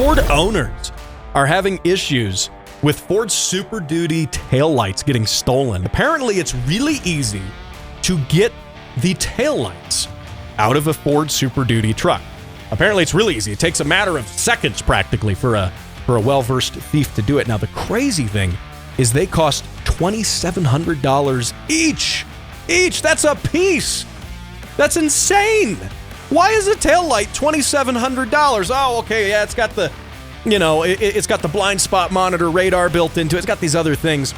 Ford owners are having issues with Ford Super Duty taillights getting stolen. Apparently, it's really easy to get the taillights out of a Ford Super Duty truck. Apparently, it's really easy. It takes a matter of seconds practically for a well-versed thief to do it. Now, the crazy thing is they cost $2,700 each. That's a piece. That's insane. Why is a taillight $2,700? Oh, okay, yeah, it's got the, it's got the blind spot monitor radar built into it. It's got these other things.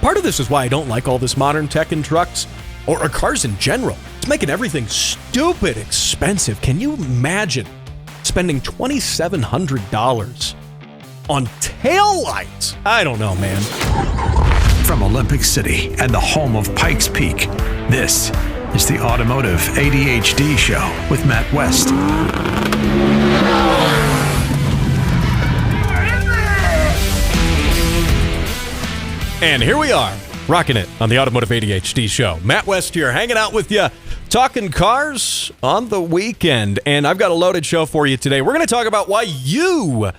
Part of this is why I don't like all this modern tech in trucks or cars in general. It's making everything stupid expensive. Can you imagine spending $2,700 on taillights? I don't know, man. From Olympic City and the home of Pikes Peak, this is the Automotive ADHD Show with Matt West. And here we are, rocking it on the Automotive ADHD Show. Matt West here, hanging out with you, talking cars on the weekend. And I've got a loaded show for you today. We're going to talk about why you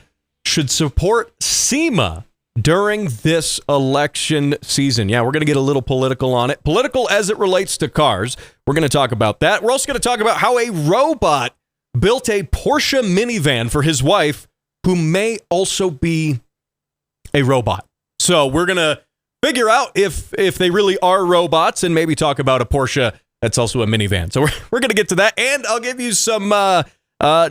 should support SEMA during this election season. Yeah, we're going to get a little political on it. Political as it relates to cars. We're going to talk about that. We're also going to talk about how a robot built a Porsche minivan for his wife, who may also be a robot. So we're going to figure out if they really are robots and maybe talk about a Porsche that's also a minivan. So we're going to get to that. And I'll give you some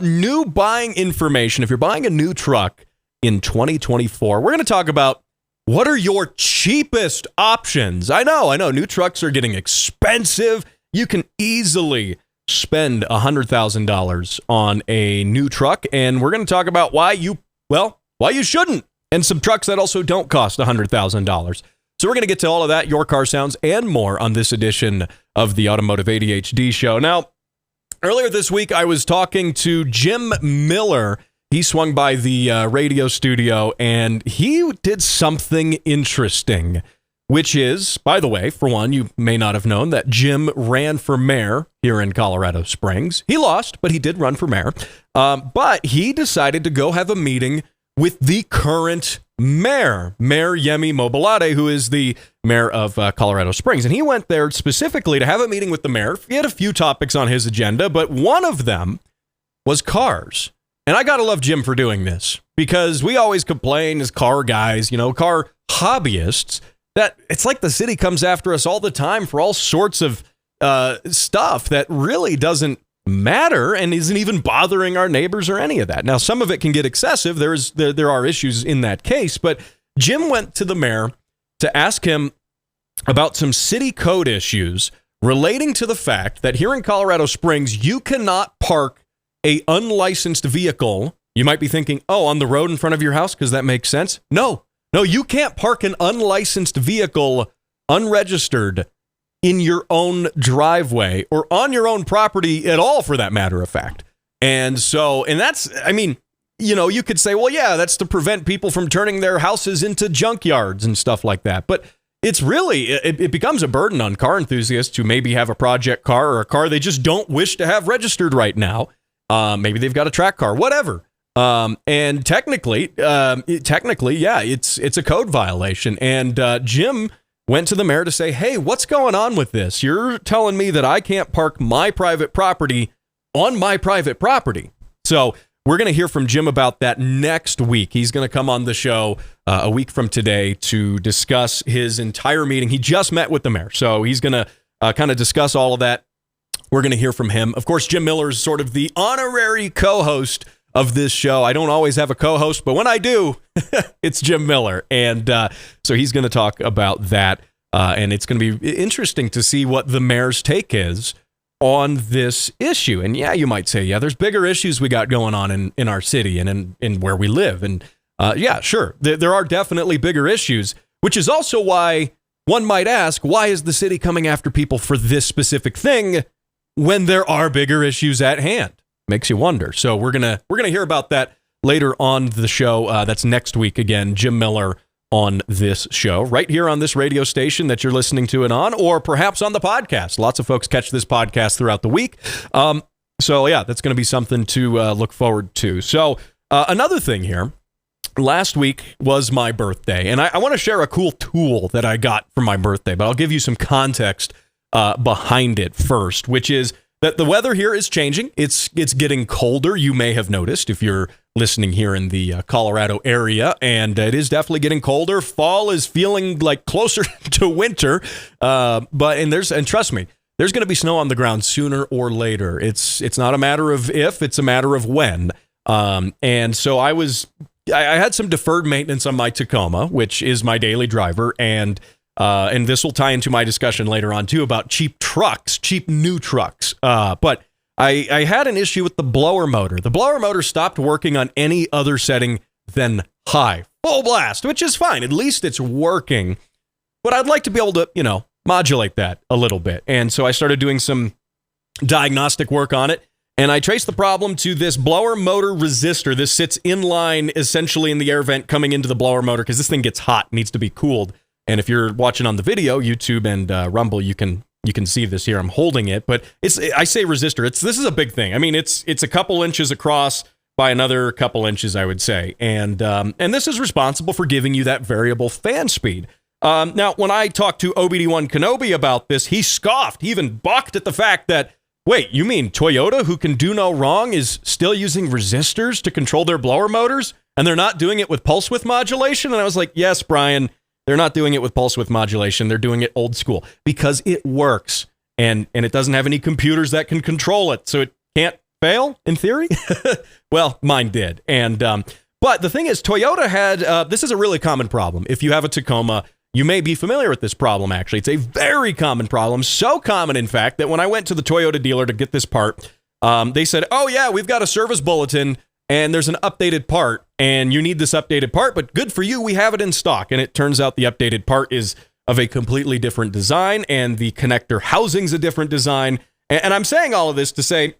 new buying information. If you're buying a new truck in 2024, we're going to talk about what are your cheapest options. I know, new trucks are getting expensive. You can easily spend $100,000 on a new truck, and we're going to talk about why you shouldn't, and some trucks that also don't cost $100,000. So we're going to get to all of that, your car sounds, and more on this edition of the Automotive ADHD Show. Now, earlier this week, I was talking to Jim Miller. He swung by the radio studio, and he did something interesting, which is, by the way, for one, you may not have known that Jim ran for mayor here in Colorado Springs. He lost, but he did run for mayor. But he decided to go have a meeting with the current mayor, Mayor Yemi Mobolade, who is the mayor of Colorado Springs. And he went there specifically to have a meeting with the mayor. He had a few topics on his agenda, but one of them was cars. And I got to love Jim for doing this, because we always complain as car guys, car hobbyists, that it's like the city comes after us all the time for all sorts of stuff that really doesn't matter and isn't even bothering our neighbors or any of that. Now, some of it can get excessive. There are issues in that case, but Jim went to the mayor to ask him about some city code issues relating to the fact that here in Colorado Springs, you cannot park a unlicensed vehicle. You might be thinking, on the road in front of your house, because that makes sense. No, you can't park an unlicensed vehicle, unregistered, in your own driveway or on your own property at all, for that matter of fact. And that's, you could say, well, yeah, that's to prevent people from turning their houses into junkyards and stuff like that. But it's really, it becomes a burden on car enthusiasts who maybe have a project car or a car they just don't wish to have registered right now. Maybe they've got a track car, whatever. And technically, yeah, it's a code violation. And Jim went to the mayor to say, hey, what's going on with this? You're telling me that I can't park my private property on my private property. So we're going to hear from Jim about that next week. He's going to come on the show a week from today to discuss his entire meeting. He just met with the mayor, so he's going to kind of discuss all of that. We're going to hear from him. Of course, Jim Miller is sort of the honorary co-host of this show. I don't always have a co-host, but when I do, it's Jim Miller. And so he's going to talk about that. And it's going to be interesting to see what the mayor's take is on this issue. And yeah, you might say, yeah, there's bigger issues we got going on in our city and in where we live. And yeah, sure, there are definitely bigger issues, which is also why one might ask, why is the city coming after people for this specific thing when there are bigger issues at hand? Makes you wonder. So we're gonna hear about that later on the show. That's next week. Again, Jim Miller on this show, right here on this radio station that you're listening to it on, or perhaps on the podcast. Lots of folks catch this podcast throughout the week. So yeah, that's going to be something to look forward to. So Another thing here. Last week was my birthday, and I want to share a cool tool that I got for my birthday, but I'll give you some context behind it first, which is that the weather here is changing. It's getting colder. You may have noticed if you're listening here in the Colorado area, and it is definitely getting colder. Fall is feeling like closer to winter, and trust me, there's going to be snow on the ground sooner or later. It's not a matter of if, it's a matter of when. And so I had some deferred maintenance on my Tacoma, which is my daily driver, and this will tie into my discussion later on too about cheap new trucks. But I had an issue with the blower motor. The blower motor stopped working on any other setting than high, full blast, which is fine. At least it's working. But I'd like to be able to, modulate that a little bit. And so I started doing some diagnostic work on it. And I traced the problem to this blower motor resistor. This sits in line essentially in the air vent coming into the blower motor because this thing gets hot, needs to be cooled. And if you're watching on the video, YouTube and Rumble, you can see this here. I'm holding it, but I say resistor. This is a big thing. I mean, it's a couple inches across by another couple inches, I would say. And this is responsible for giving you that variable fan speed. Now, when I talked to OBD1 Kenobi about this, he scoffed. He even balked at the fact that, wait, you mean Toyota, who can do no wrong, is still using resistors to control their blower motors, and they're not doing it with pulse width modulation? And I was like, yes, Brian, they're not doing it with pulse width modulation. They're doing it old school because it works, and it doesn't have any computers that can control it, so it can't fail, in theory. Well, mine did. And but the thing is, Toyota had, this is a really common problem. If you have a Tacoma, you may be familiar with this problem, actually. It's a very common problem, so common, in fact, that when I went to the Toyota dealer to get this part, they said, oh, yeah, we've got a service bulletin, and there's an updated part, and you need this updated part, but good for you, we have it in stock. And it turns out the updated part is of a completely different design, and the connector housing's a different design. And I'm saying all of this to say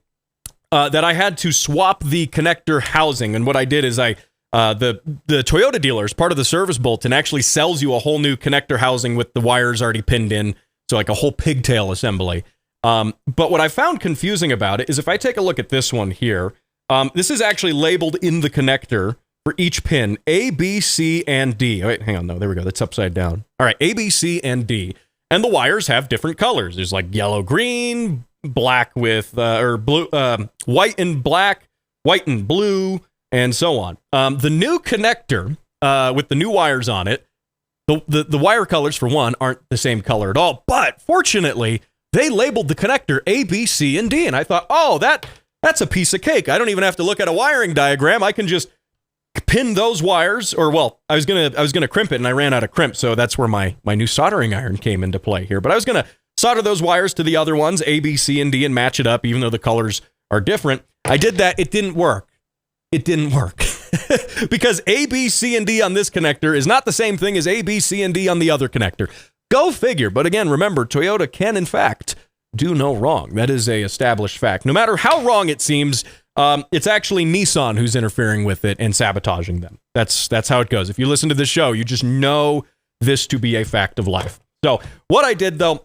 that I had to swap the connector housing, and what I did is the Toyota dealer, as part of the service bulletin, actually sells you a whole new connector housing with the wires already pinned in, so like a whole pigtail assembly. But what I found confusing about it is if I take a look at this one here, this is actually labeled in the connector for each pin, A, B, C, and D. Wait, hang on, no, there we go, that's upside down. All right, A, B, C, and D. And the wires have different colors. There's like yellow, green, black with, or blue, white and black, white and blue, and so on. The new connector with the new wires on it, the wire colors, for one, aren't the same color at all. But fortunately, they labeled the connector A, B, C, and D. And I thought, oh, that's a piece of cake. I don't even have to look at a wiring diagram. I can just pin those wires, or well, I was gonna crimp it, and I ran out of crimp, so that's where my new soldering iron came into play here. But I was gonna solder those wires to the other ones, A, B, C, and D, and match it up, even though the colors are different. I did that. It didn't work. Because A, B, C, and D on this connector is not the same thing as A, B, C, and D on the other connector. Go figure. But again, remember, Toyota can, in fact, do no wrong. That is a established fact. No matter how wrong it seems, it's actually Nissan who's interfering with it and sabotaging them. That's how it goes. If you listen to this show, you just know this to be a fact of life. So what I did, though,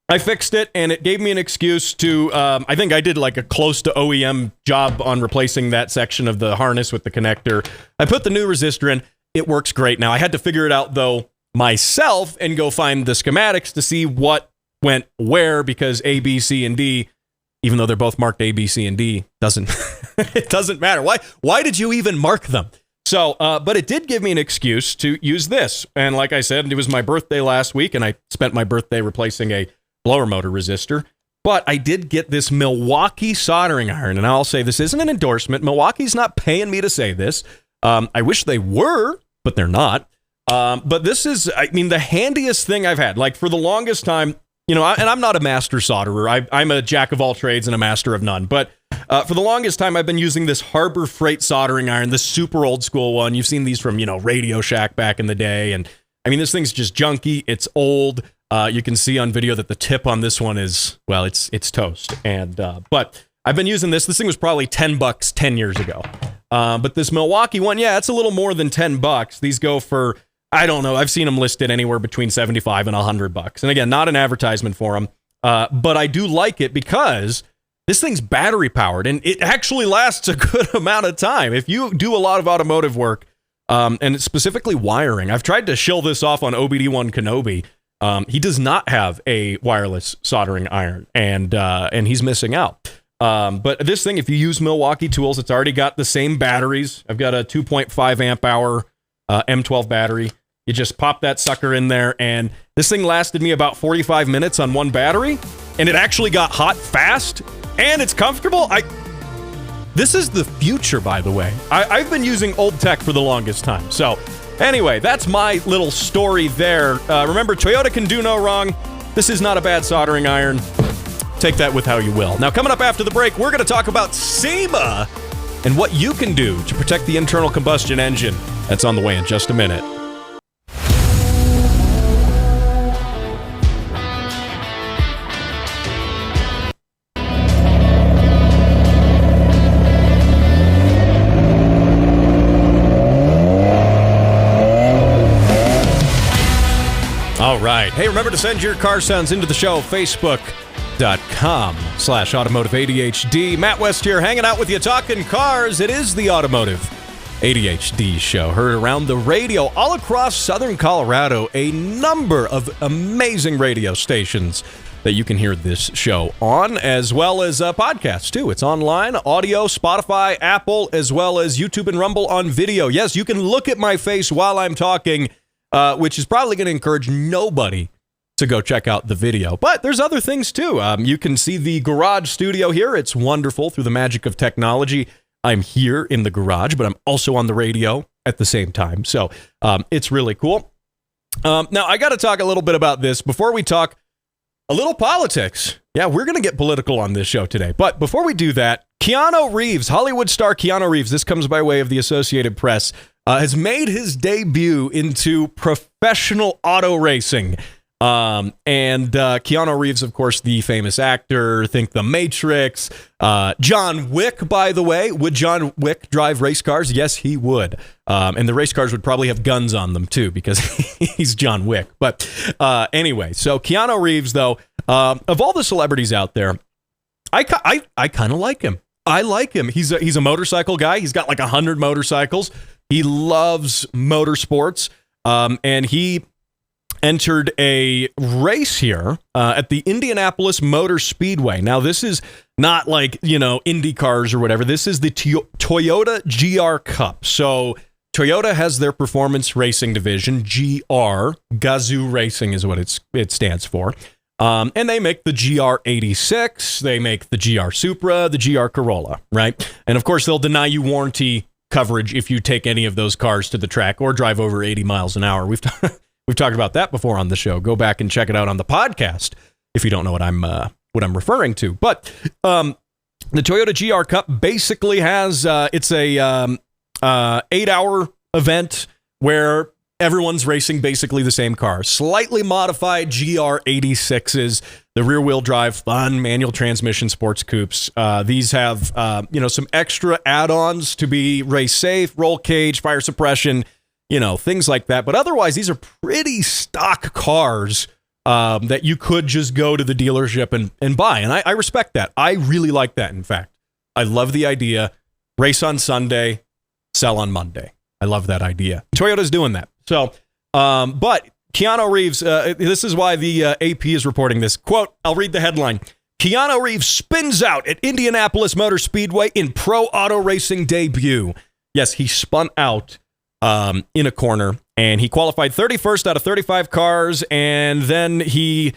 I fixed it, and it gave me an excuse to, I think I did like a close to OEM job on replacing that section of the harness with the connector. I put the new resistor in. It works great. Now, I had to figure it out, though, myself and go find the schematics to see what went where, because A, B, C, and D, even though they're both marked A, B, C, and D, it doesn't matter. Why did you even mark them? So, but it did give me an excuse to use this. And like I said, it was my birthday last week, and I spent my birthday replacing a blower motor resistor. But I did get this Milwaukee soldering iron, and I'll say this isn't an endorsement. Milwaukee's not paying me to say this. I wish they were, but they're not. But this is, I mean, the handiest thing I've had. Like, for the longest time, and I'm not a master solderer. I'm a jack of all trades and a master of none. But for the longest time, I've been using this Harbor Freight soldering iron, the super old school one. You've seen these from, Radio Shack back in the day. And I mean, this thing's just junky. It's old. You can see on video that the tip on this one is, well, it's toast. And but I've been using this. This thing was probably $10 10 years ago. But this Milwaukee one, yeah, it's a little more than $10. These go for, I don't know, I've seen them listed anywhere between $75 and $100. And again, not an advertisement for them. But I do like it because this thing's battery powered, and it actually lasts a good amount of time. If you do a lot of automotive work, and it's specifically wiring, I've tried to shill this off on OBD1 Kenobi. He does not have a wireless soldering iron, and he's missing out. But this thing, if you use Milwaukee tools, it's already got the same batteries. I've got a 2.5 amp hour M12 battery. You just pop that sucker in there, and this thing lasted me about 45 minutes on one battery, and it actually got hot fast, and it's comfortable. This is the future, by the way. I've been using old tech for the longest time. So anyway, that's my little story there. Remember, Toyota can do no wrong. This is not a bad soldering iron. Take that with how you will. Now, coming up after the break, we're going to talk about SEMA and what you can do to protect the internal combustion engine. That's on the way in just a minute. All right. Hey, remember to send your car sounds into the show, Facebook.com/Automotive ADHD. Matt West here, hanging out with you, talking cars. It is the Automotive ADHD show, heard around the radio all across southern Colorado. A number of amazing radio stations that you can hear this show on, as well as podcasts, too. It's online, audio, Spotify, Apple, as well as YouTube and Rumble on video. Yes, you can look at my face while I'm talking, which is probably going to encourage nobody to go check out the video. But there's other things, too. You can see the garage studio here. It's wonderful through the magic of technology. I'm here in the garage, but I'm also on the radio at the same time. So it's really cool. Now, I got to talk a little bit about this before we talk a little politics. Yeah, we're going to get political on this show today. But before we do that, Keanu Reeves, Hollywood star Keanu Reeves, this comes by way of the Associated Press, has made his debut into professional auto racing. And Keanu Reeves, of course, the famous actor, think The Matrix. John Wick, by the way. Would John Wick drive race cars? Yes, he would. And the race cars would probably have guns on them, too, because he's John Wick. But anyway, so Keanu Reeves, though, of all the celebrities out there, I kind of like him. I like him. He's a motorcycle guy. He's got like 100 motorcycles. He loves motorsports, and he entered a race here at the Indianapolis Motor Speedway. Now, this is not like, Indy cars or whatever. This is the Toyota GR Cup. So Toyota has their performance racing division, GR. Gazoo Racing is what it stands for. And they make the GR86, they make the GR Supra, the GR Corolla, right? And of course, they'll deny you warranty coverage if you take any of those cars to the track or drive over 80 miles an hour. We've talked about that before on the show. Go back and check it out on the podcast if you don't know what I'm referring to. But the Toyota GR Cup basically has it's a 8-hour event where everyone's racing basically the same car. Slightly modified GR86s, the rear-wheel drive, fun manual transmission sports coupes. These have some extra add-ons to be race safe, roll cage, fire suppression, things like that. But otherwise, these are pretty stock cars that you could just go to the dealership and buy. And I respect that. I really like that, in fact. I love the idea. Race on Sunday, sell on Monday. I love that idea. Toyota's doing that. So, but Keanu Reeves, this is why the AP is reporting this. Quote, I'll read the headline. Keanu Reeves spins out at Indianapolis Motor Speedway in pro auto racing debut. Yes, he spun out in a corner, and he qualified 31st out of 35 cars, and then he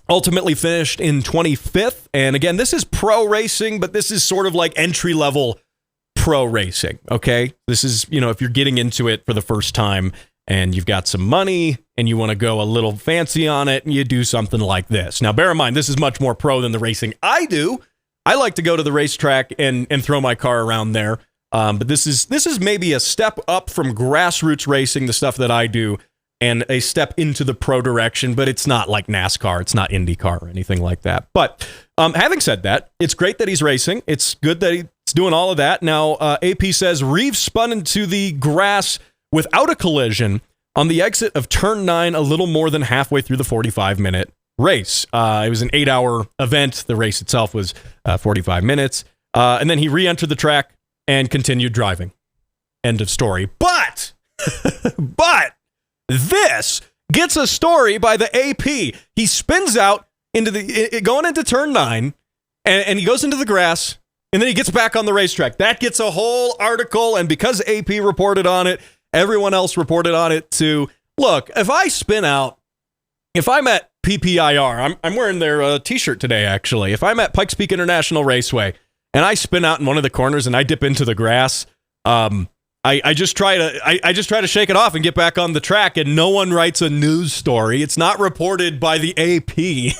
ultimately finished in 25th. And again, this is pro racing, but this is sort of like entry-level pro racing, okay? This is, if you're getting into it for the first time and you've got some money and you want to go a little fancy on it, and you do something like this. Now, bear in mind, this is much more pro than the racing I do. I like to go to the racetrack and throw my car around there. But this is maybe a step up from grassroots racing, the stuff that I do, and a step into the pro direction, but it's not like NASCAR. It's not IndyCar or anything like that. But having said that, it's great that he's racing. It's good that he's doing all of that. Now, AP says Reeves spun into the grass without a collision on the exit of turn 9 a little more than halfway through the 45-minute race. It was an 8-hour event. The race itself was 45 minutes. And then he re-entered the track and continued driving. End of story. But this gets a story by the AP. He spins out going into turn 9, and he goes into the grass, and then he gets back on the racetrack. That gets a whole article, and because AP reported on it, everyone else reported on it too. Look, if I spin out, if I'm at PPIR, I'm wearing their t-shirt today, actually. If I'm at Pikes Peak International Raceway, and I spin out in one of the corners and I dip into the grass, I just try to shake it off and get back on the track, and no one writes a news story. It's not reported by the AP.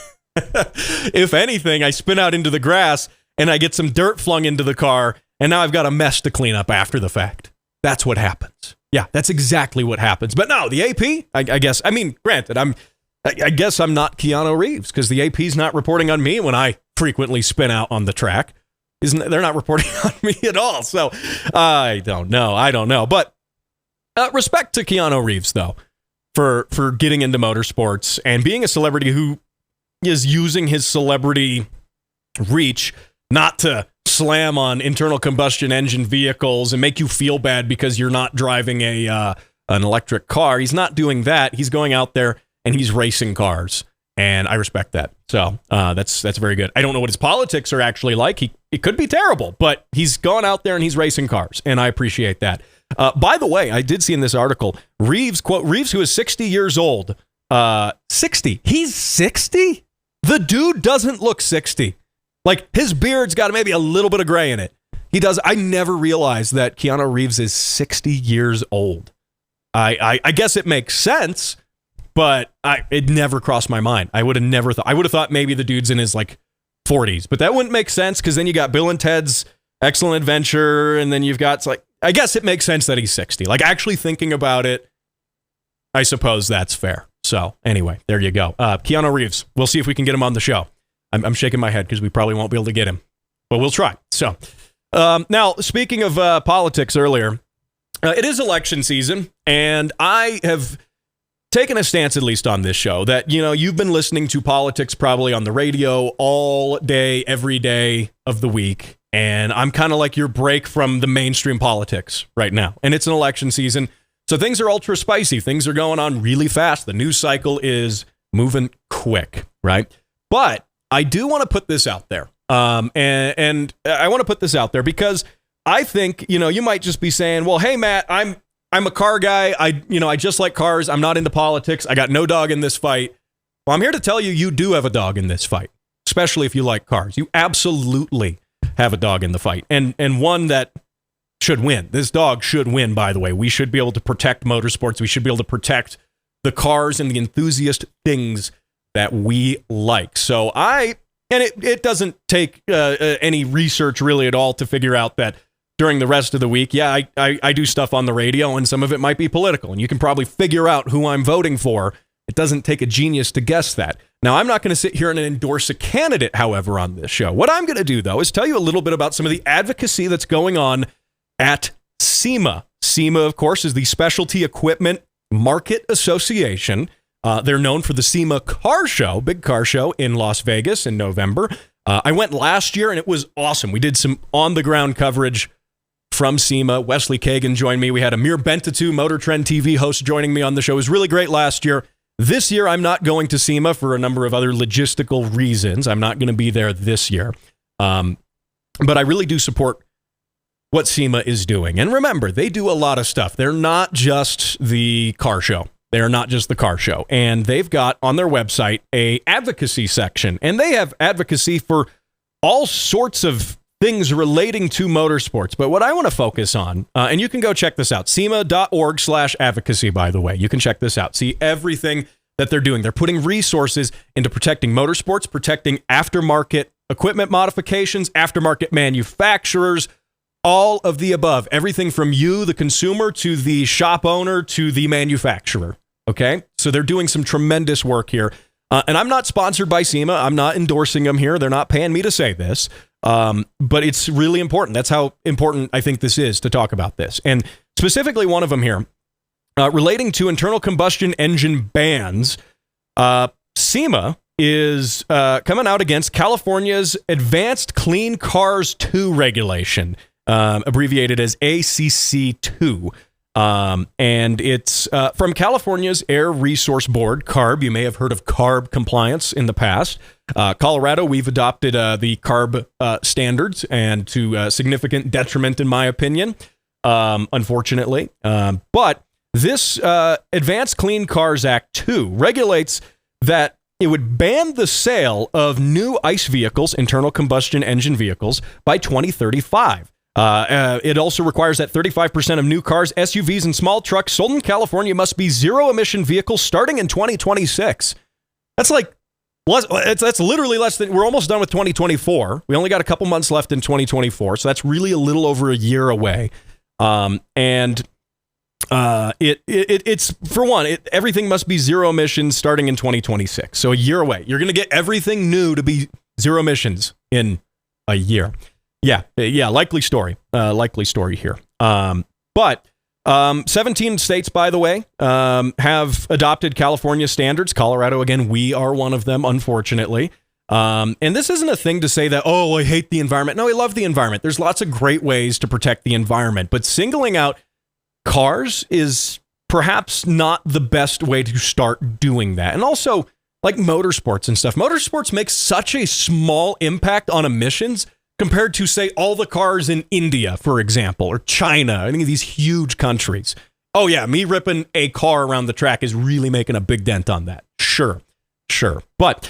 If anything, I spin out into the grass and I get some dirt flung into the car, and now I've got a mess to clean up after the fact. That's what happens. Yeah, that's exactly what happens. But no, the AP, I guess, I mean, granted, I guess I'm not Keanu Reeves, because the AP's not reporting on me when I frequently spin out on the track. They're not reporting on me at all. So I don't know. But respect to Keanu Reeves, though, for getting into motorsports and being a celebrity who is using his celebrity reach not to slam on internal combustion engine vehicles and make you feel bad because you're not driving an electric car. He's not doing that. He's going out there and he's racing cars. And I respect that. So that's very good. I don't know what his politics are actually like. It could be terrible, but he's gone out there and he's racing cars, and I appreciate that. By the way, I did see in this article, Reeves, quote, Reeves, who is 60 years old, 60. He's 60? The dude doesn't look 60. Like, his beard's got maybe a little bit of gray in it. He does. I never realized that Keanu Reeves is 60 years old. I guess it makes sense, but it never crossed my mind. I would have never thought. I would have thought maybe the dude's in his, 40s, but that wouldn't make sense, because then you got Bill and Ted's Excellent Adventure, and then you've got, I guess it makes sense that he's 60. Actually thinking about it, I suppose that's fair. So anyway, there you go. Keanu Reeves. We'll see if we can get him on the show. I'm shaking my head because we probably won't be able to get him, but we'll try. So now, speaking of politics earlier, it is election season, and I have taken a stance, at least on this show, that, you've been listening to politics probably on the radio all day, every day of the week, and I'm kind of like your break from the mainstream politics right now, and it's an election season. So things are ultra spicy. Things are going on really fast. The news cycle is moving quick, right? But I do want to put this out there. And I want to put this out there because I think, you might just be saying, well, hey, Matt, I'm a car guy. I just like cars. I'm not into politics. I got no dog in this fight. Well, I'm here to tell you, you do have a dog in this fight, especially if you like cars. You absolutely have a dog in the fight, and one that should win. This dog should win, by the way. We should be able to protect motorsports. We should be able to protect the cars and the enthusiast things that we like. So it doesn't take any research really at all to figure out that during the rest of the week, yeah, I do stuff on the radio, and some of it might be political, and you can probably figure out who I'm voting for. It doesn't take a genius to guess that. Now, I'm not going to sit here and endorse a candidate, however, on this show. What I'm going to do, though, is tell you a little bit about some of the advocacy that's going on at SEMA. SEMA, of course, is the Specialty Equipment Market Association. They're known for the SEMA car show, big car show in Las Vegas in November. I went last year, and it was awesome. We did some on-the-ground coverage from SEMA. Wesley Kagan joined me. We had Amir Bentatu, Motor Trend TV host, joining me on the show. It was really great last year. This year, I'm not going to SEMA for a number of other logistical reasons. I'm not going to be there this year. But I really do support what SEMA is doing. And remember, they do a lot of stuff. They're not just the car show. They're not just the car show. And they've got on their website a advocacy section. And they have advocacy for all sorts of things relating to motorsports. But what I want to focus on, and you can go check this out, SEMA.org/advocacy, by the way. You can check this out. See everything that they're doing. They're putting resources into protecting motorsports, protecting aftermarket equipment modifications, aftermarket manufacturers, all of the above. Everything from you, the consumer, to the shop owner, to the manufacturer. Okay? So they're doing some tremendous work here. And I'm not sponsored by SEMA. I'm not endorsing them here. They're not paying me to say this. But it's really important. That's how important I think this is to talk about this. And specifically one of them here, relating to internal combustion engine bans, SEMA is coming out against California's Advanced Clean Cars 2 regulation, abbreviated as ACC2. And it's from California's Air Resource Board, CARB. You may have heard of CARB compliance in the past. Colorado, we've adopted the CARB standards, and to significant detriment, in my opinion, unfortunately. But this Advanced Clean Cars Act 2 regulates that it would ban the sale of new ICE vehicles, internal combustion engine vehicles, by 2035. It also requires that 35% of new cars, SUVs, and small trucks sold in California must be zero-emission vehicles starting in 2026. That's like, that's literally less than, we're almost done with 2024. We only got a couple months left in 2024, so that's really a little over a year away. It's for one, everything must be zero emissions starting in 2026. So a year away. You're going to get everything new to be zero emissions in a year. Yeah, likely story here. But 17 states, by the way, have adopted California standards. Colorado, again, we are one of them, unfortunately. And this isn't a thing to say that, oh, I hate the environment. No, I love the environment. There's lots of great ways to protect the environment, but singling out cars is perhaps not the best way to start doing that. And also, like motorsports and stuff. Motorsports make such a small impact on emissions compared to, say, all the cars in India, for example, or China, any of these huge countries. Oh, yeah, me ripping a car around the track is really making a big dent on that. Sure. But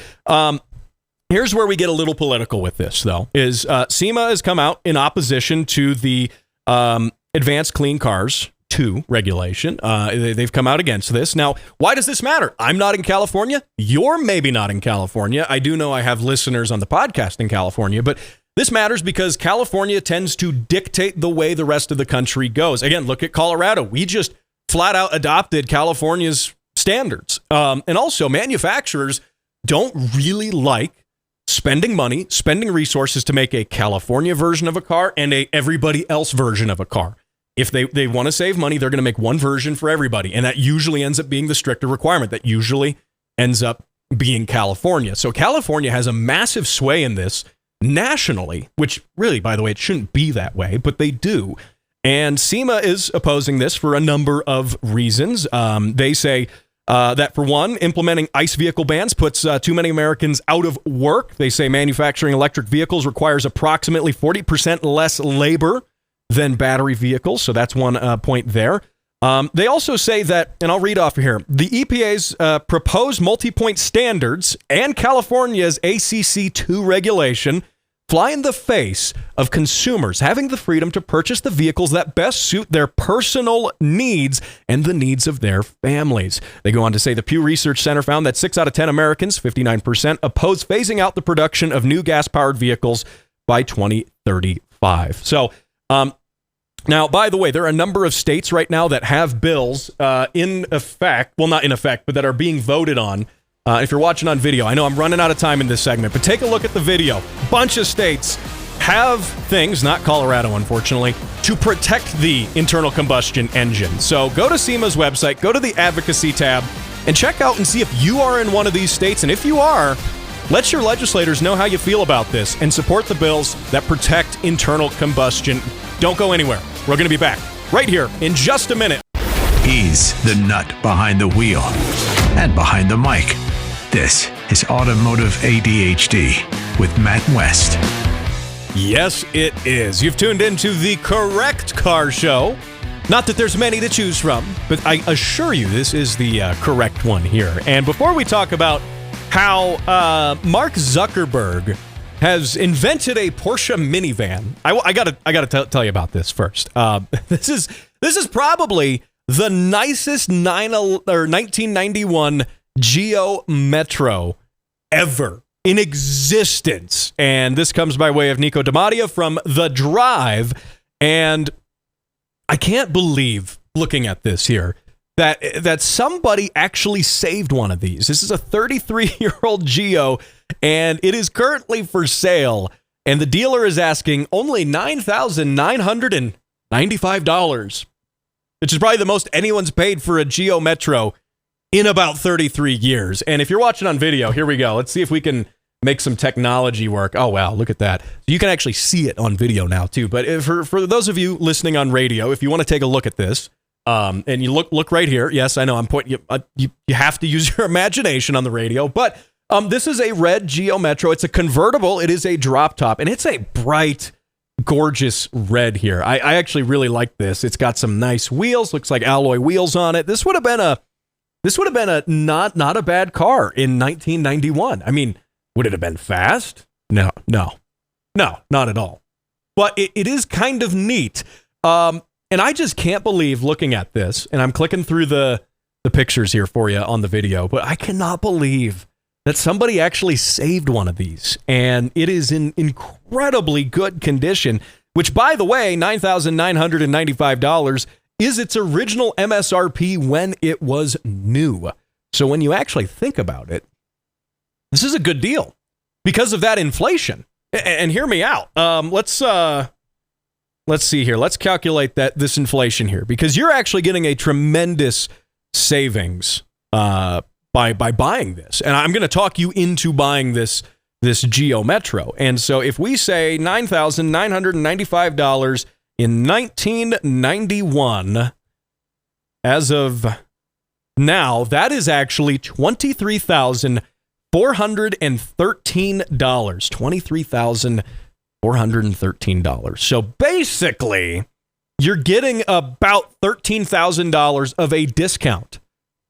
here's where we get a little political with this, though, is SEMA has come out in opposition to the Advanced Clean Cars 2 regulation. They've come out against this. Now, why does this matter? I'm not in California. You're maybe not in California. I do know I have listeners on the podcast in California, but this matters because California tends to dictate the way the rest of the country goes. Again, look at Colorado. We just flat out adopted California's standards. And also, manufacturers don't really like spending money, spending resources to make a California version of a car and a everybody else version of a car. If they want to save money, they're going to make one version for everybody. And that usually ends up being the stricter requirement. That usually ends up being California. So California has a massive sway in this nationally, which really, by the way, it shouldn't be that way, but they do. And SEMA is opposing this for a number of reasons. They say that, for one, implementing ICE vehicle bans puts too many Americans out of work. They say manufacturing electric vehicles requires approximately 40% less labor than battery vehicles. So that's one point there. They also say that, and I'll read off here, the EPA's proposed multi-point standards and California's ACC2 regulation fly in the face of consumers having the freedom to purchase the vehicles that best suit their personal needs and the needs of their families. They go on to say the Pew Research Center found that 6 out of 10 Americans, 59%, oppose phasing out the production of new gas-powered vehicles by 2035. So, now, by the way, there are a number of states right now that have bills in effect, well, not in effect, but that are being voted on. If you're watching on video, I know I'm running out of time in this segment, but take a look at the video. Bunch of states have things, not Colorado, unfortunately, to protect the internal combustion engine. So go to SEMA's website, go to the advocacy tab, and check out and see if you are in one of these states. And if you are, let your legislators know how you feel about this and support the bills that protect internal combustion. Don't go anywhere. We're going to be back right here in just a minute. He's the nut behind the wheel and behind the mic. This is Automotive ADHD with Matt West. Yes, it is. You've tuned into the correct car show. Not that there's many to choose from, but I assure you this is the correct one here. And before we talk about how Mark Zuckerberg has invented a Porsche minivan. I gotta tell you about this first. This is probably the nicest 1991 Geo Metro ever in existence, and this comes by way of Nico Damadia from The Drive. And I can't believe, looking at this here, that somebody actually saved one of these. This is a 33-year-old Geo, and it is currently for sale. And the dealer is asking only $9,995, which is probably the most anyone's paid for a Geo Metro in about 33 years. And if you're watching on video, here we go. Let's see if we can make some technology work. Oh, wow, look at that. So you can actually see it on video now, too. But for those of you listening on radio, if you want to take a look at this, and you look right here. Yes, I know I'm pointing. You have to use your imagination on the radio. But this is a red Geo Metro. It's a convertible. It is a drop top. And it's a bright, gorgeous red here. I actually really like this. It's got some nice wheels. Looks like alloy wheels on it. This would have been a not a bad car in 1991. I mean, would it have been fast? No, not at all. But it is kind of neat. And I just can't believe looking at this, and I'm clicking through the pictures here for you on the video, but I cannot believe that somebody actually saved one of these. And it is in incredibly good condition, which, by the way, $9,995 is its original MSRP when it was new. So when you actually think about it, this is a good deal because of that inflation. And hear me out. Let's see here. Let's calculate this inflation here, because you're actually getting a tremendous savings by buying this. And I'm going to talk you into buying this Geo Metro. And so if we say $9,995 in 1991, as of now, that is actually $23,413. $23,413. So basically, you're getting about $13,000 of a discount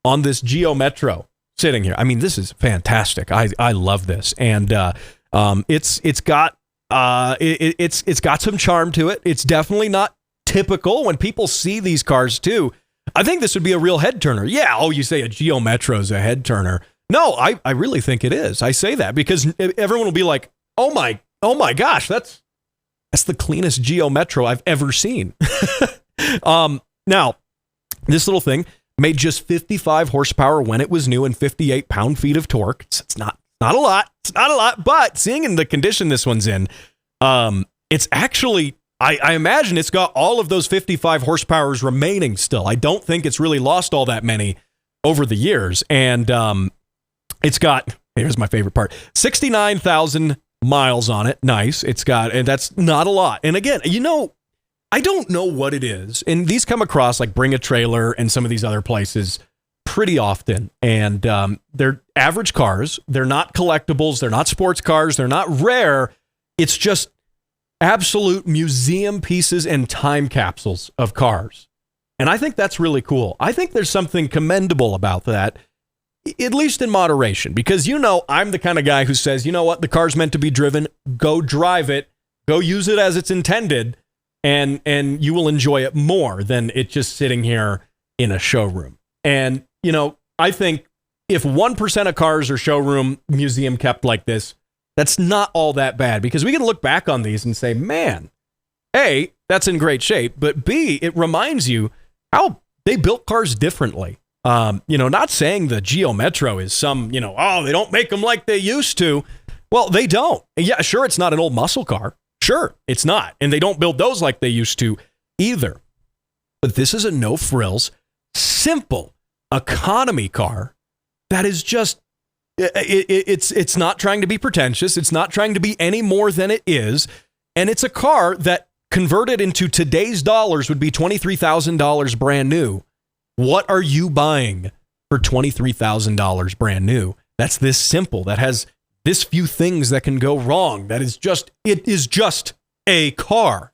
on this Geo Metro sitting here. I mean, this is fantastic. I love this, and it's got some charm to it. It's definitely not typical. When people see these cars too, I think this would be a real head turner. Yeah. Oh, you say a Geo Metro is a head turner? No, I really think it is. I say that because everyone will be like, oh my gosh, that's the cleanest Geo Metro I've ever seen. Now, this little thing made just 55 horsepower when it was new and 58 pound-feet of torque. It's not a lot. It's not a lot, but seeing in the condition this one's in, it's actually, I imagine it's got all of those 55 horsepowers remaining still. I don't think it's really lost all that many over the years. And it's got, here's my favorite part, 69,000 miles on it. Nice. It's got, and that's not a lot. And again, I don't know what it is. And these come across like Bring a Trailer and some of these other places pretty often. And they're average cars. They're not collectibles. They're not sports cars. They're not rare. It's just absolute museum pieces and time capsules of cars. And I think that's really cool. I think there's something commendable about that, at least in moderation, because I'm the kind of guy who says, you know what, the car's meant to be driven, go drive it, go use it as it's intended, and you will enjoy it more than it just sitting here in a showroom. And, I think if 1% of cars are showroom museum kept like this, that's not all that bad, because we can look back on these and say, man, A, that's in great shape, but B, it reminds you how they built cars differently. Not saying the Geo Metro is some, they don't make them like they used to. Well, they don't. Yeah, sure, it's not an old muscle car. Sure, it's not. And they don't build those like they used to either. But this is a no-frills, simple economy car that is just, it's not trying to be pretentious. It's not trying to be any more than it is. And it's a car that converted into today's dollars would be $23,000 brand new. What are you buying for $23,000 brand new? That's this simple. That has this few things that can go wrong. It is just a car.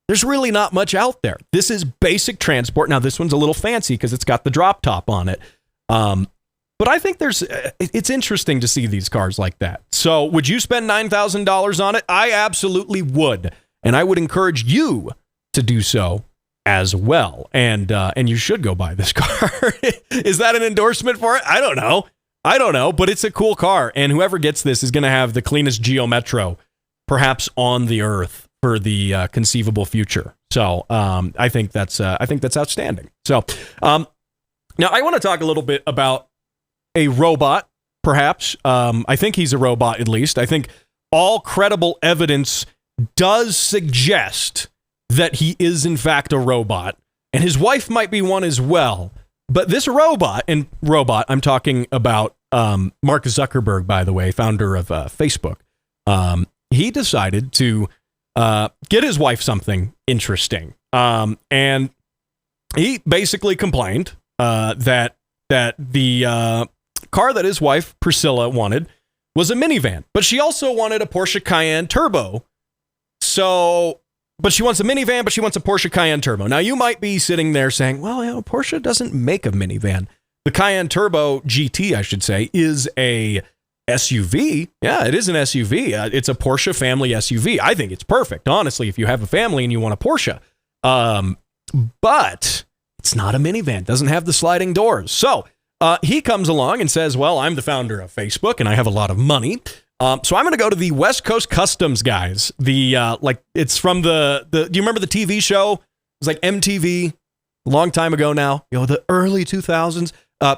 There's really not much out there. This is basic transport. Now, this one's a little fancy because it's got the drop top on it. But I think it's interesting to see these cars like that. So would you spend $9,000 on it? I absolutely would. And I would encourage you to do so as well. And you should go buy this car. Is that an endorsement for it? I don't know, but it's a cool car. And whoever gets this is going to have the cleanest Geo Metro perhaps on the earth for the conceivable future. So I think that's outstanding. So now I want to talk a little bit about a robot, perhaps. I think he's a robot, at least. I think all credible evidence does suggest that he is, in fact, a robot. And his wife might be one as well. But this robot, I'm talking about Mark Zuckerberg, by the way, founder of Facebook. He decided to get his wife something interesting. And he basically complained that the car that his wife, Priscilla, wanted was a minivan. But she also wanted a Porsche Cayenne Turbo. But she wants a minivan, but she wants a Porsche Cayenne Turbo. Now, you might be sitting there saying, well, Porsche doesn't make a minivan. The Cayenne Turbo GT, I should say, is a SUV. Yeah, it is an SUV. It's a Porsche family SUV. I think it's perfect, honestly, if you have a family and you want a Porsche. But it's not a minivan. It doesn't have the sliding doors. So he comes along and says, well, I'm the founder of Facebook and I have a lot of money. So I'm going to go to the West Coast Customs guys. It's from do you remember the TV show? It was like MTV a long time ago now, the early 2000s,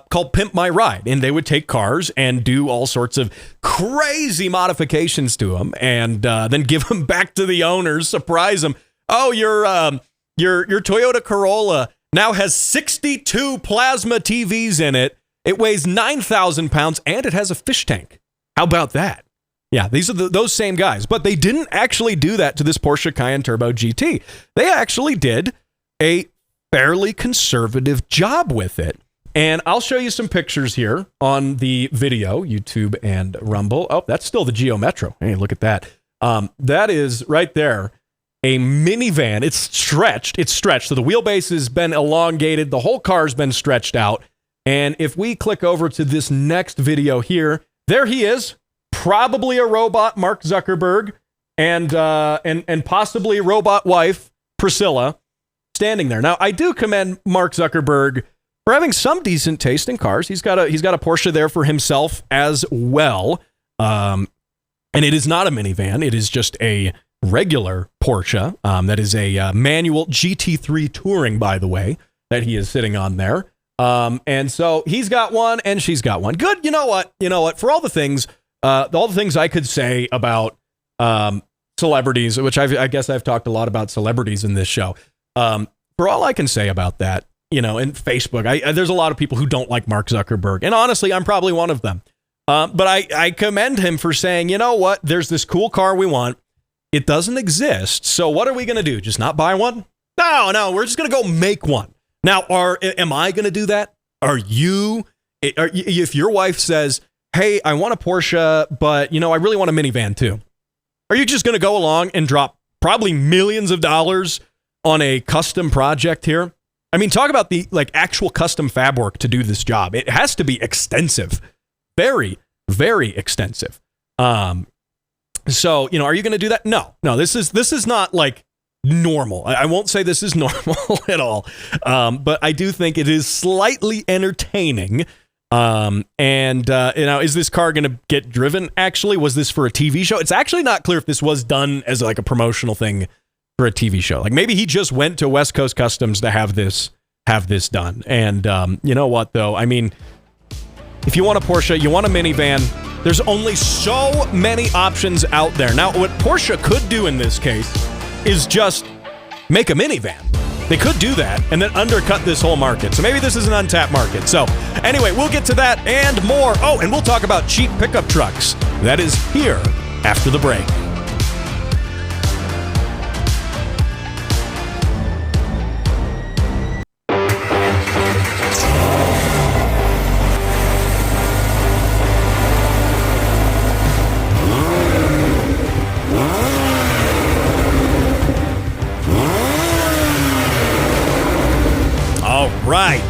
called Pimp My Ride. And they would take cars and do all sorts of crazy modifications to them and then give them back to the owners, surprise them. Oh, your Toyota Corolla now has 62 plasma TVs in it. It weighs 9,000 pounds and it has a fish tank. How about that? Yeah, these are those same guys, but they didn't actually do that to this Porsche Cayenne Turbo GT. They actually did a fairly conservative job with it. And I'll show you some pictures here on the video, YouTube and Rumble. Oh, that's still the Geo Metro. Hey, look at that. That is right there, a minivan. It's stretched. So the wheelbase has been elongated. The whole car's been stretched out. And if we click over to this next video here, there he is. Probably a robot, Mark Zuckerberg, and possibly robot wife, Priscilla, standing there. Now, I do commend Mark Zuckerberg for having some decent taste in cars. He's got a Porsche there for himself as well. And it is not a minivan. It is just a regular Porsche. That is a manual GT3 Touring, by the way, that he is sitting on there. And so he's got one and she's got one. Good. You know what? For all the things I could say about celebrities, which I guess I've talked a lot about celebrities in this show. For all I can say about that, and Facebook, there's a lot of people who don't like Mark Zuckerberg. And honestly, I'm probably one of them. But I commend him for saying, you know what? There's this cool car we want. It doesn't exist. So what are we going to do? Just not buy one? No, we're just going to go make one. Now, am I going to do that? Are you? If your wife says, hey, I want a Porsche, but, I really want a minivan too. Are you just going to go along and drop probably millions of dollars on a custom project here? I mean, talk about the actual custom fab work to do this job. It has to be extensive. Very, very extensive. So, are you going to do that? No, this is not like normal. I won't say this is normal at all. But I do think it is slightly entertaining. Is this car going to get driven? Actually, was this for a TV show? It's actually not clear if this was done as like a promotional thing for a TV show. Like maybe he just went to West Coast Customs to have this done. And you know what though? I mean, if you want a Porsche, you want a minivan, there's only so many options out there. Now, what Porsche could do in this case is just make a minivan. They could do that and then undercut this whole market. So maybe this is an untapped market. So anyway, we'll get to that and more. Oh, and we'll talk about cheap pickup trucks. That is here after the break. Right.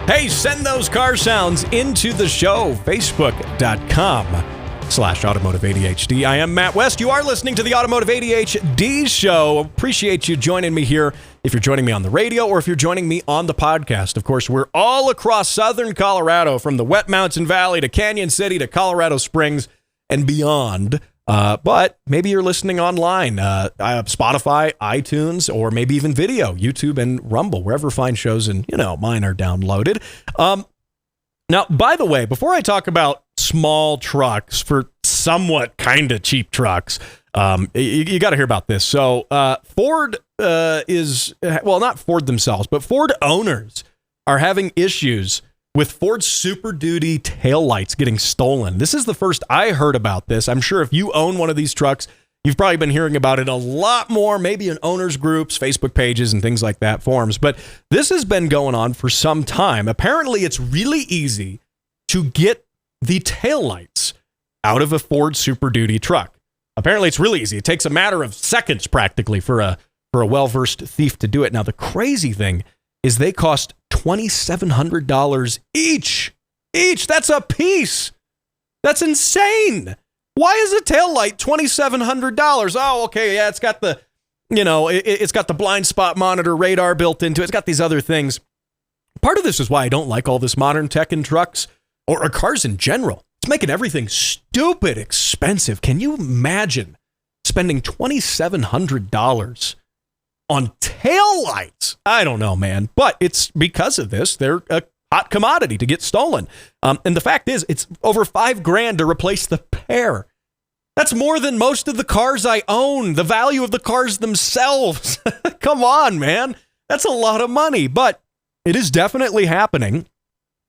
Hey, send those car sounds into the show. Facebook.com/Automotive ADHD. I am Matt West. You are listening to the Automotive ADHD show. Appreciate you joining me here. If you're joining me on the radio or if you're joining me on the podcast. Of course, we're all across southern Colorado, from the Wet Mountain Valley to Canyon City to Colorado Springs and beyond. But maybe you're listening online, Spotify, iTunes, or maybe even video, YouTube and Rumble, wherever fine shows and, mine are downloaded. Now, by the way, before I talk about small trucks for somewhat kind of cheap trucks, you got to hear about this. So Ford not Ford themselves, but Ford owners are having issues with Ford Super Duty taillights getting stolen. This is the first I heard about this. I'm sure if you own one of these trucks, you've probably been hearing about it a lot more, maybe in owners groups, Facebook pages, and things like that, forums. But this has been going on for some time. Apparently, it's really easy to get the taillights out of a Ford Super Duty truck. Apparently, it's really easy. It takes a matter of seconds practically for a well-versed thief to do it. Now, the crazy thing is they cost $2,700 each. That's a piece. That's insane. Why is a taillight $2,700? Oh, okay, yeah, it's got the, it's got the blind spot monitor radar built into it. It's got these other things. Part of this is why I don't like all this modern tech in trucks or cars in general. It's making everything stupid expensive. Can you imagine spending $2,700 on taillights? I don't know, man. But it's because of this, they're a hot commodity to get stolen. And the fact is, it's over $5,000 to replace the pair. That's more than most of the cars I own, the value of the cars themselves. Come on, man. That's a lot of money, but it is definitely happening.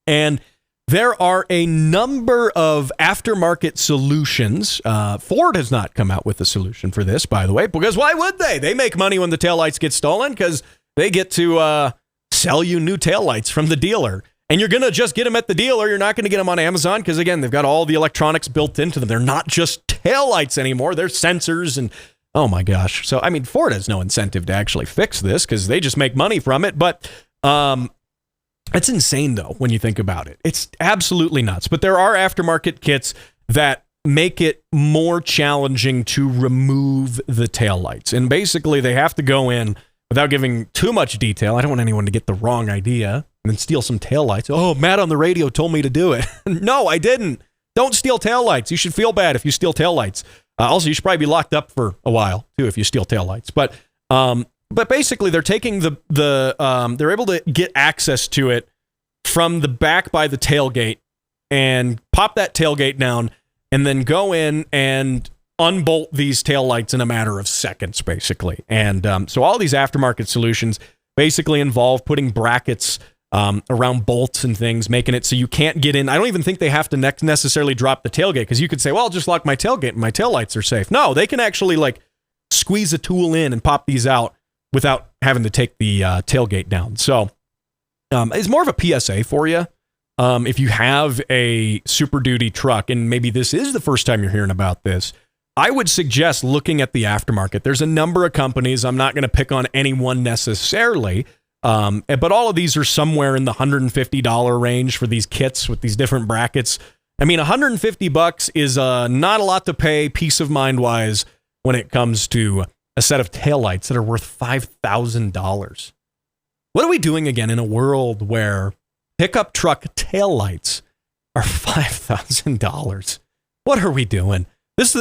And there are a number of aftermarket solutions. Ford has not come out with a solution for this, by the way, because why would they? They make money when the taillights get stolen because they get to sell you new taillights from the dealer. And you're going to just get them at the dealer. You're not going to get them on Amazon because, again, they've got all the electronics built into them. They're not just taillights anymore. They're sensors and, oh my gosh. So, I mean, Ford has no incentive to actually fix this because they just make money from it. But it's insane, though, when you think about it. It's absolutely nuts. But there are aftermarket kits that make it more challenging to remove the taillights. And basically, they have to go in without giving too much detail. I don't want anyone to get the wrong idea and then steal some taillights. Oh, Matt on the radio told me to do it. No, I didn't. Don't steal taillights. You should feel bad if you steal taillights. Also, you should probably be locked up for a while, too, if you steal taillights. But basically, they're taking they're able to get access to it from the back by the tailgate and pop that tailgate down and then go in and unbolt these taillights in a matter of seconds, basically. And so all these aftermarket solutions basically involve putting brackets around bolts and things, making it so you can't get in. I don't even think they have to necessarily drop the tailgate because you could say, well, I'll just lock my tailgate and my taillights are safe. No, they can actually like squeeze a tool in and pop these out without having to take the tailgate down. So it's more of a PSA for you. If you have a Super Duty truck, and maybe this is the first time you're hearing about this, I would suggest looking at the aftermarket. There's a number of companies. I'm not going to pick on any one necessarily, but all of these are somewhere in the $150 range for these kits with these different brackets. I mean, $150 is not a lot to pay peace of mind wise when it comes to a set of taillights that are worth $5,000. What are we doing again in a world where pickup truck taillights are $5,000? What are we doing?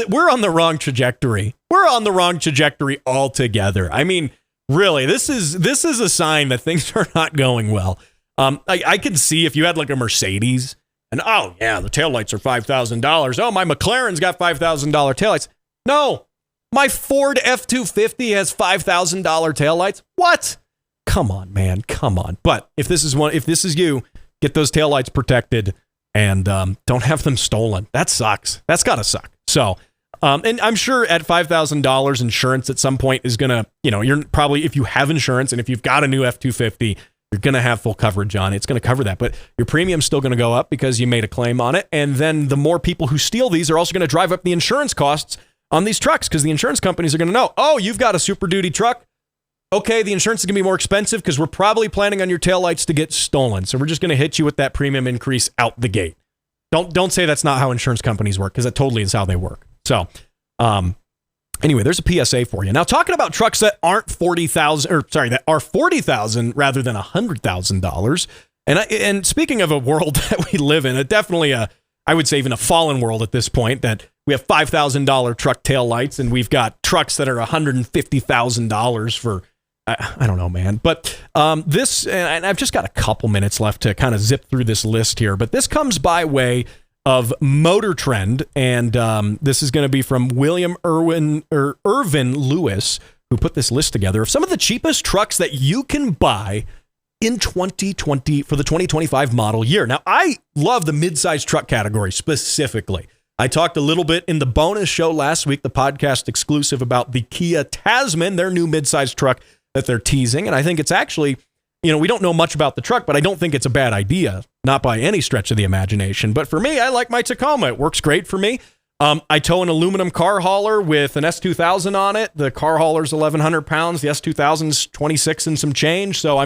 We're on the wrong trajectory. We're on the wrong trajectory altogether. I mean, really, this is a sign that things are not going well. I could see if you had like a Mercedes and, oh yeah, the taillights are $5,000. Oh, my McLaren's got $5,000 taillights. No, my Ford F-250 has $5,000 taillights. What? Come on, man. Come on. But if this is you, get those taillights protected and don't have them stolen. That sucks. That's got to suck. So, and I'm sure at $5,000 insurance at some point is going to, you're probably, if you have insurance and if you've got a new F-250, you're going to have full coverage on it. It's going to cover that. But your premium's still going to go up because you made a claim on it. And then the more people who steal these are also going to drive up the insurance costs on these trucks because the insurance companies are going to know, oh, you've got a Super Duty truck. Okay, the insurance is going to be more expensive because we're probably planning on your taillights to get stolen. So we're just going to hit you with that premium increase out the gate. Don't say that's not how insurance companies work because that totally is how they work. So anyway, there's a PSA for you. Now, talking about trucks that aren't that are $40,000 rather than $100,000. And speaking of a world that we live in, definitely I would say even a fallen world at this point, that we have $5,000 truck taillights and we've got trucks that are $150,000 for, I don't know, man. But this, and I've just got a couple minutes left to kind of zip through this list here, but this comes by way of Motor Trend, and this is going to be from William Irvin Lewis, who put this list together of some of the cheapest trucks that you can buy in 2020 for the 2025 model year. Now, I love the midsize truck category specifically. I talked a little bit in the bonus show last week, the podcast exclusive about the Kia Tasman, their new midsize truck that they're teasing. And I think it's actually, we don't know much about the truck, but I don't think it's a bad idea, not by any stretch of the imagination. But for me, I like my Tacoma. It works great for me. I tow an aluminum car hauler with an S2000 on it. The car hauler's 1,100 pounds. The S2000's 26 and some change. So,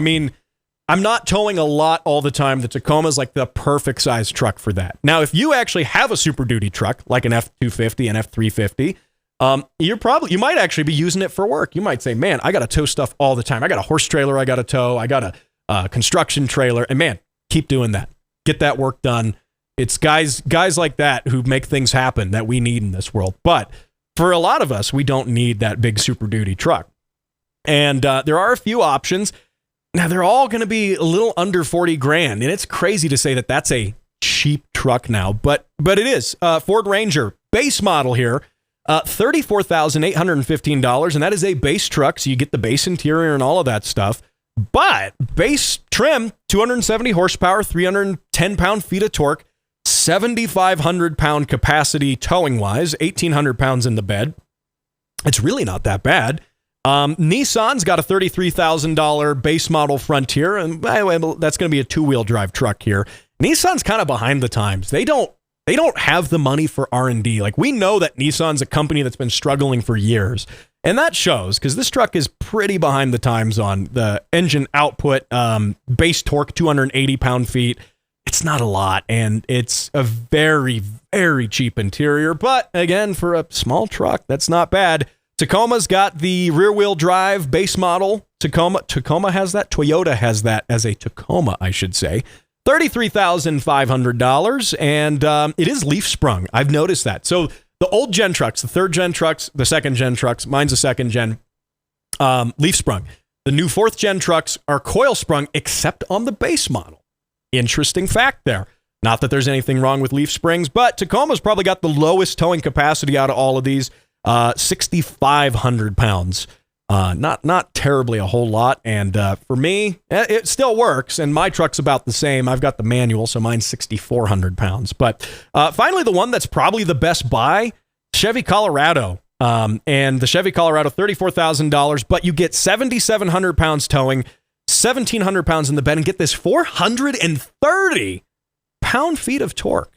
I'm not towing a lot all the time. The Tacoma's like the perfect size truck for that. Now, if you actually have a Super Duty truck, like an F250 and F350, you might actually be using it for work. You might say, man, I got to tow stuff all the time. I got a horse trailer I got to tow. I got a construction trailer. And man, keep doing that. Get that work done. It's guys like that who make things happen that we need in this world. But for a lot of us, we don't need that big Super Duty truck. And there are a few options. Now, they're all going to be a little under 40 grand. And it's crazy to say that that's a cheap truck now, but it is. Ford Ranger, base model here, $34,815. And that is a base truck. So you get the base interior and all of that stuff. But base trim, 270 horsepower, 310 pound-feet of torque, 7,500 pound capacity towing wise, 1,800 pounds in the bed. It's really not that bad. Nissan's got a $33,000 base model Frontier, and by the way, that's going to be a two-wheel drive truck here. Nissan's kind of behind the times. They don't have the money for R&D. Like, we know that Nissan's a company that's been struggling for years, and that shows because this truck is pretty behind the times on the engine output, base torque, 280 pound-feet. It's not a lot, and it's a very, very cheap interior. But again, for a small truck, that's not bad. Tacoma's got the rear-wheel drive base model. Tacoma has that. Toyota has that as a Tacoma, I should say. $33,500, and it is leaf sprung. I've noticed that. So the old gen trucks, the third gen trucks, the second gen trucks, mine's a second gen, leaf sprung. The new fourth gen trucks are coil sprung, except on the base model. Interesting fact there. Not that there's anything wrong with leaf springs, but Tacoma's probably got the lowest towing capacity out of all of these. 6,500 pounds. Not terribly a whole lot. And for me, it still works. And my truck's about the same. I've got the manual, so mine's 6,400 pounds. But finally, the one that's probably the best buy, Chevy Colorado. And the Chevy Colorado, $34,000, but you get 7,700 pounds towing, 1,700 pounds in the bed, and get this 430 pound-feet of torque.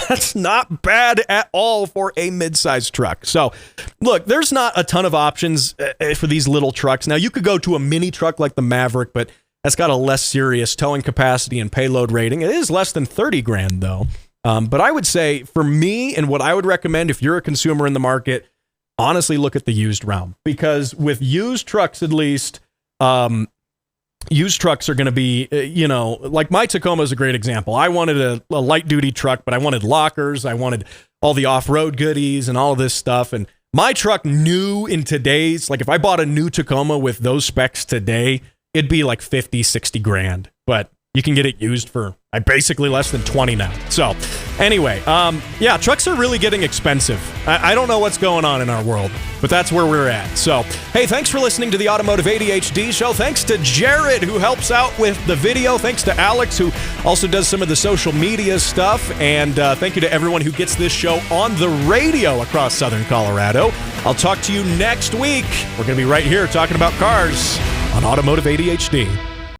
That's not bad at all for a mid-sized truck. So, look, there's not a ton of options for these little trucks. Now, you could go to a mini truck like the Maverick, but that's got a less serious towing capacity and payload rating. It is less than 30 grand, though. But I would say, for me, and what I would recommend if you're a consumer in the market, honestly, look at the used realm. Because with used trucks, at least, used trucks are going to be, like my Tacoma is a great example. I wanted a light-duty truck, but I wanted lockers. I wanted all the off-road goodies and all of this stuff. And my truck new in today's, like if I bought a new Tacoma with those specs today, it'd be like 50, 60 grand. But you can get it used for basically less than 20 now. So anyway, yeah, trucks are really getting expensive. I don't know what's going on in our world, but that's where we're at. So, hey, thanks for listening to the Automotive ADHD show. Thanks to Jared, who helps out with the video. Thanks to Alex, who also does some of the social media stuff. And thank you to everyone who gets this show on the radio across Southern Colorado. I'll talk to you next week. We're going to be right here talking about cars on Automotive ADHD.